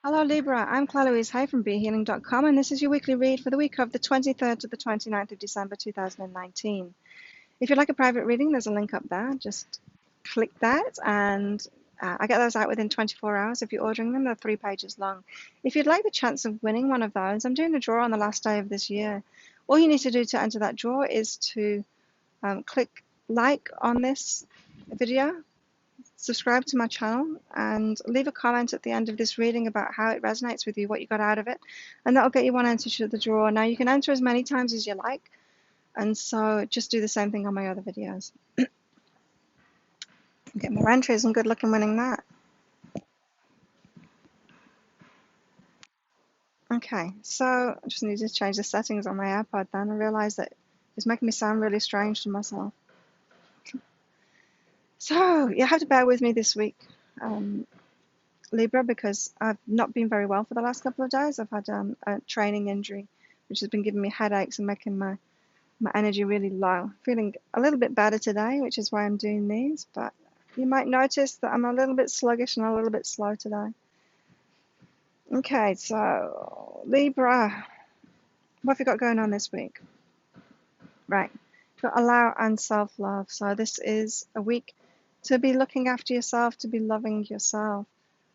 Hello Libra, I'm Claire Louise Hay from BeHealing.com and this is your weekly read for the week of the 23rd to the 29th of December 2019. If you'd like a private reading, there's a link up there. Just click that and I get those out within 24 hours. If you're ordering them, they're 3 pages long. If you'd like the chance of winning one of those, I'm doing a draw on the last day of this year. All you need to do to enter that draw is to click like on this video, subscribe to my channel, and leave a comment at the end of this reading about how it resonates with you, what you got out of it, and that'll get you one entered to the draw. Now you can enter as many times as you like, and so just do the same thing on my other videos. Get more entries and good luck in winning that. Okay, so I just need to change the settings on my AirPod then. I realised that it's making me sound really strange to myself. So you have to bear with me this week, Libra, because I've not been very well for the last couple of days. I've had a training injury, which has been giving me headaches and making my energy really low. Feeling a little bit better today, which is why I'm doing these, but you might notice that I'm a little bit sluggish and a little bit slow today. Okay, so Libra, what have you got going on this week? Right, you've got allow and self-love. So this is a week to be looking after yourself, to be loving yourself.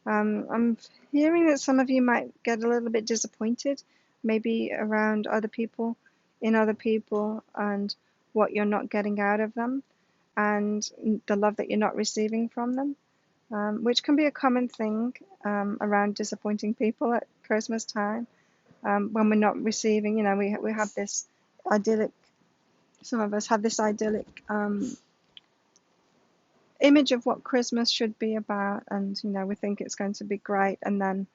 I'm hearing that some of you might get a little bit disappointed, maybe around other people, in other people, and what you're not getting out of them, and the love that you're not receiving from them, which can be a common thing around disappointing people at Christmas time, when we're not receiving. You know, we have this idyllic, some of us have this idyllic image of what Christmas should be about, and you know, we think it's going to be great, and then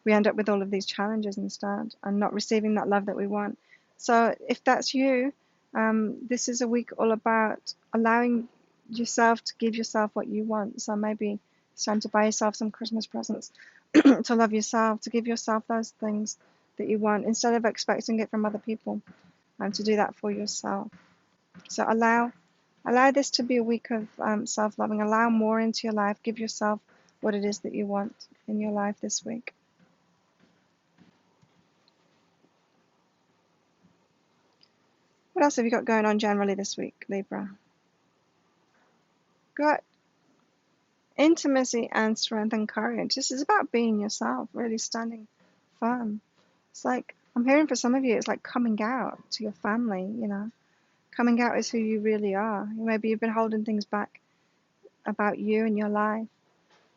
we end up with all of these challenges instead and not receiving that love that we want. So if that's you, this is a week all about allowing yourself to give yourself what you want. So maybe it's time to buy yourself some Christmas presents, to love yourself, to give yourself those things that you want instead of expecting it from other people, and to do that for yourself. So allow this to be a week of self-loving. Allow more into your life. Give yourself what it is that you want in your life this week. What else have you got going on generally this week, Libra? Got intimacy and strength and courage. This is about being yourself, really standing firm. It's like, I'm hearing for some of you, it's like coming out to your family, you know. Coming out as who you really are. Maybe you've been holding things back about you and your life,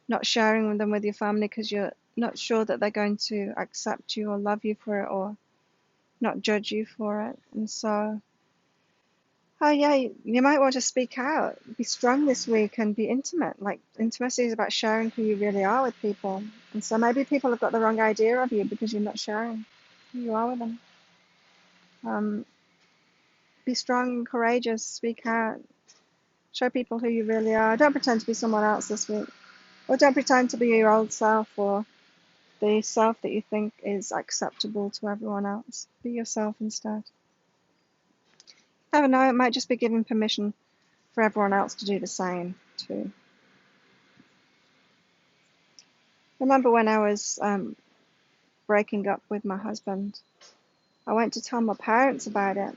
not sharing them with your family because you're not sure that they're going to accept you or love you for it or not judge you for it. And so, oh yeah, you might want to speak out, be strong this week and be intimate. Like, intimacy is about sharing who you really are with people. And so maybe people have got the wrong idea of you because you're not sharing who you are with them. Be strong and courageous, speak out, show people who you really are. Don't pretend to be someone else this week. Or don't pretend to be your old self or the self that you think is acceptable to everyone else. Be yourself instead. Never know, it might just be giving permission for everyone else to do the same too. Remember when I was breaking up with my husband, I went to tell my parents about it,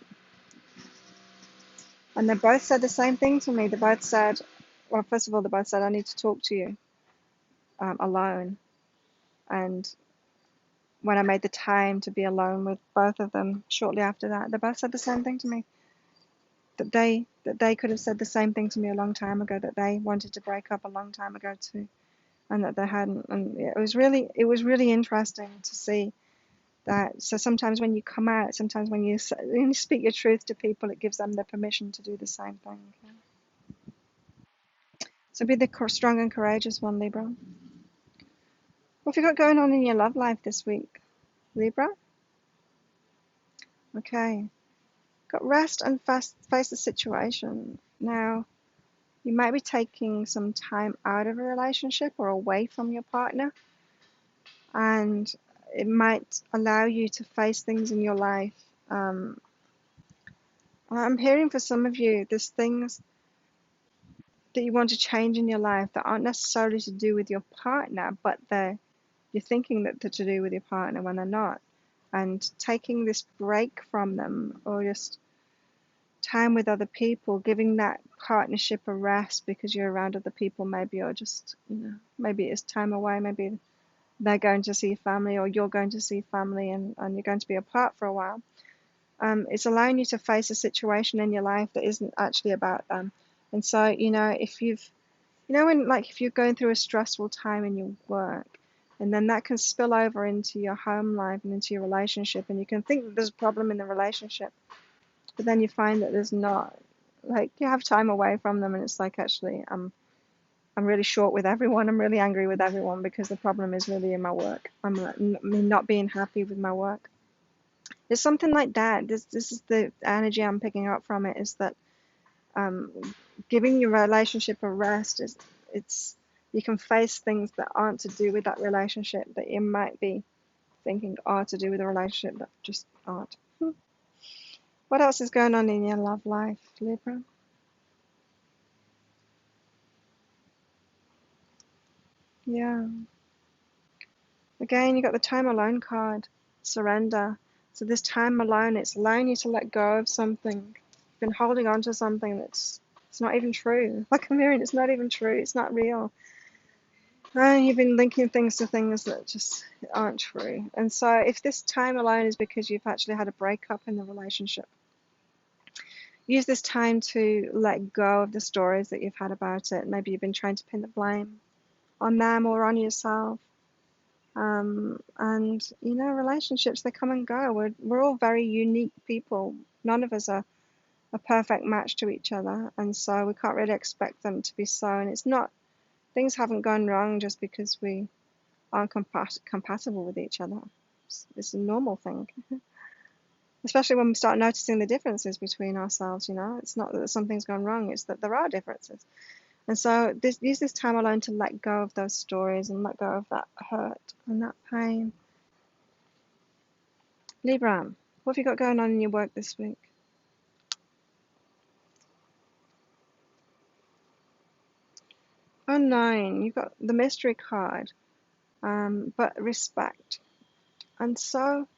and they both said the same thing to me. They both said, well, first of all, they both said, I need to talk to you alone. And when I made the time to be alone with both of them shortly after that, they both said the same thing to me. That they could have said the same thing to me a long time ago, that they wanted to break up a long time ago too, and that they hadn't. And it was really interesting to see that. So sometimes when you come out, sometimes when you speak your truth to people, it gives them the permission to do the same thing. Okay? So be the strong and courageous one, Libra. What have you got going on in your love life this week, Libra? Okay. Got rest and face the situation. Now, you might be taking some time out of a relationship or away from your partner, and it might allow you to face things in your life. I'm hearing for some of you, there's things that you want to change in your life that aren't necessarily to do with your partner, but they're you're thinking that they're to do with your partner when they're not. And taking this break from them, or just time with other people, giving that partnership a rest because you're around other people, maybe, or just, maybe it's time away, maybe they're going to see family or you're going to see family, and you're going to be apart for a while. It's allowing you to face a situation in your life that isn't actually about them. And so, if if you're going through a stressful time in your work, and then that can spill over into your home life and into your relationship, and you can think that there's a problem in the relationship, but then you find that there's not. Like, you have time away from them, and it's like, actually, I'm really short with everyone. I'm really angry with everyone because the problem is really in my work. I'm not being happy with my work. There's something like that. This is the energy I'm picking up from it, is that giving your relationship a rest it's you can face things that aren't to do with that relationship, that you might be thinking are to do with a relationship that just aren't. What else is going on in your love life, Libra? Yeah. Again, you got the time alone card, surrender. So this time alone, it's allowing you to let go of something. You've been holding on to something it's not even true. Like I'm hearing, it's not even true. It's not real. And you've been linking things to things that just aren't true. And so if this time alone is because you've actually had a breakup in the relationship, use this time to let go of the stories that you've had about it. Maybe you've been trying to pin the blame on them or on yourself. And relationships, they come and go. We're all very unique people. None of us are a perfect match to each other, and so we can't really expect them to be so. And it's not, things haven't gone wrong just because we aren't compatible with each other. It's a normal thing, especially when we start noticing the differences between ourselves. It's not that something's gone wrong, it's that there are differences. And so use this time alone to let go of those stories and let go of that hurt and that pain. Libra, what have you got going on in your work this week? Unknown, you've got the mystery card, but respect. And so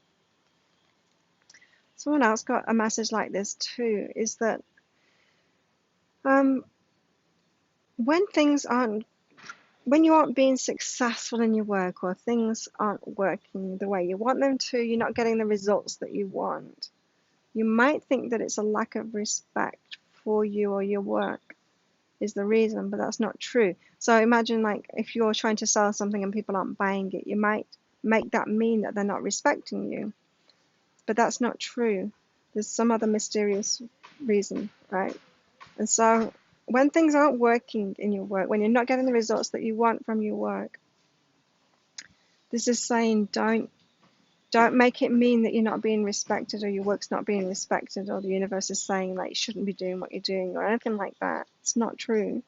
someone else got a message like this too, is that when you aren't being successful in your work, or things aren't working the way you want them to, you're not getting the results that you want, you might think that it's a lack of respect for you or your work is the reason, but that's not true. So imagine, like, if you're trying to sell something and people aren't buying it, you might make that mean that they're not respecting you, but that's not true. There's some other mysterious reason, right? And so when things aren't working in your work, when you're not getting the results that you want from your work, this is saying don't make it mean that you're not being respected, or your work's not being respected, or the universe is saying that you shouldn't be doing what you're doing, or anything like that. It's not true.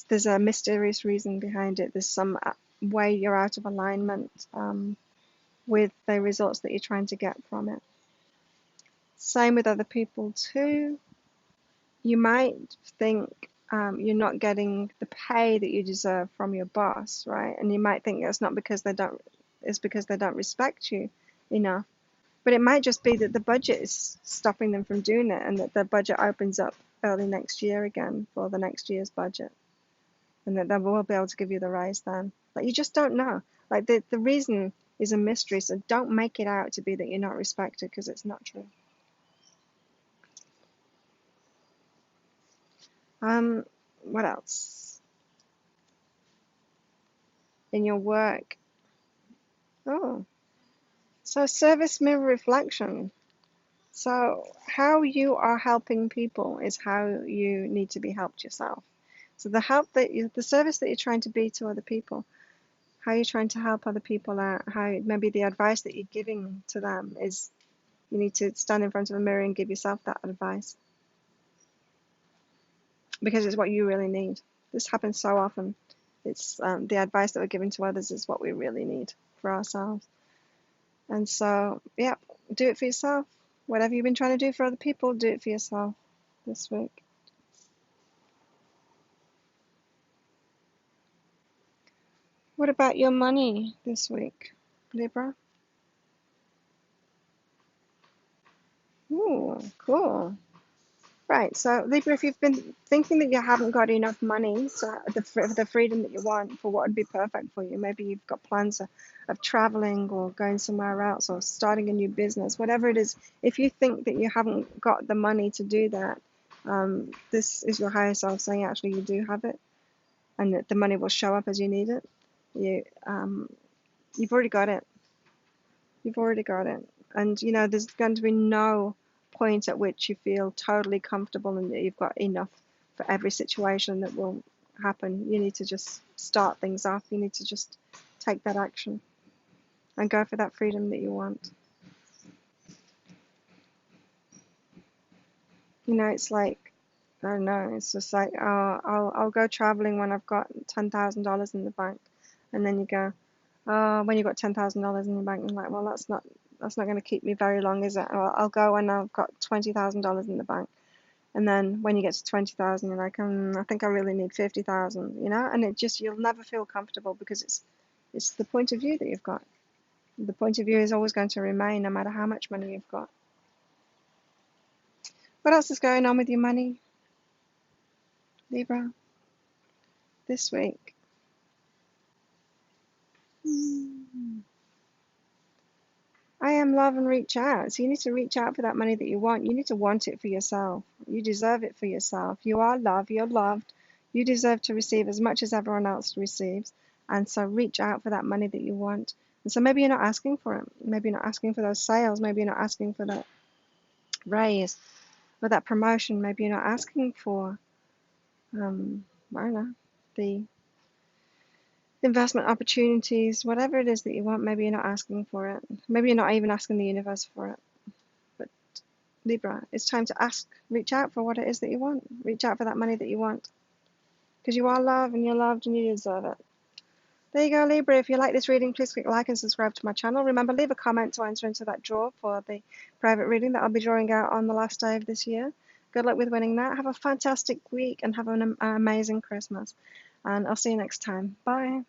There's a mysterious reason behind it. There's some way you're out of alignment with the results that you're trying to get from it. Same with other people too. You might think you're not getting the pay that you deserve from your boss, right? And you might think it's not because it's because they don't respect you enough. But it might just be that the budget is stopping them from doing it, and that the budget opens up early next year again for the next year's budget, and that they will be able to give you the raise then. Like, you just don't know. Like, the reason is a mystery, so don't make it out to be that you're not respected, because it's not true. What else? In your work. Oh, so service mirror reflection. So how you are helping people is how you need to be helped yourself. So the service that you're trying to be to other people, how you're trying to help other people out, how maybe the advice that you're giving to them is, you need to stand in front of a mirror and give yourself that advice, because it's what you really need. This happens so often. It's the advice that we're giving to others is what we really need for ourselves. And so, yeah, do it for yourself. Whatever you've been trying to do for other people, do it for yourself this week. What about your money this week, Libra? Ooh, cool. Right, so Libra, if you've been thinking that you haven't got enough money, so the freedom that you want for what would be perfect for you, maybe you've got plans of traveling or going somewhere else or starting a new business, whatever it is, if you think that you haven't got the money to do that, this is your higher self saying actually you do have it and that the money will show up as you need it. You've already got it. You've already got it. And there's going to be no point at which you feel totally comfortable and that you've got enough for every situation that will happen. You need to just start things off. You need to just take that action and go for that freedom that you want. It's like, I don't know, it's just like, oh, I'll go traveling when I've got $10,000 in the bank. And then you go, oh, when you've got $10,000 in the bank, I'm like, well, that's not going to keep me very long, is it? Well, I'll go when I've got $20,000 in the bank. And then when you get to 20,000, you're like, I think I really need 50,000, and you'll never feel comfortable because it's the point of view that you've got. The point of view is always going to remain no matter how much money you've got. What else is going on with your money, Libra, this week? I am love and reach out. So you need to reach out for that money that you want. You need to want it for yourself. You deserve it for yourself. You are love. You're loved. You deserve to receive as much as everyone else receives. And so reach out for that money that you want. And so maybe you're not asking for it. Maybe you're not asking for those sales. Maybe you're not asking for that raise or that promotion. Maybe you're not asking for, I don't know, the investment opportunities, whatever it is that you want. Maybe you're not asking for it. Maybe you're not even asking the universe for it. But Libra, it's time to ask, reach out for what it is that you want. Reach out for that money that you want. Because you are love and you're loved and you deserve it. There you go, Libra. If you like this reading, please click like and subscribe to my channel. Remember, leave a comment to enter into that draw for the private reading that I'll be drawing out on the last day of this year. Good luck with winning that. Have a fantastic week and have an amazing Christmas. And I'll see you next time. Bye.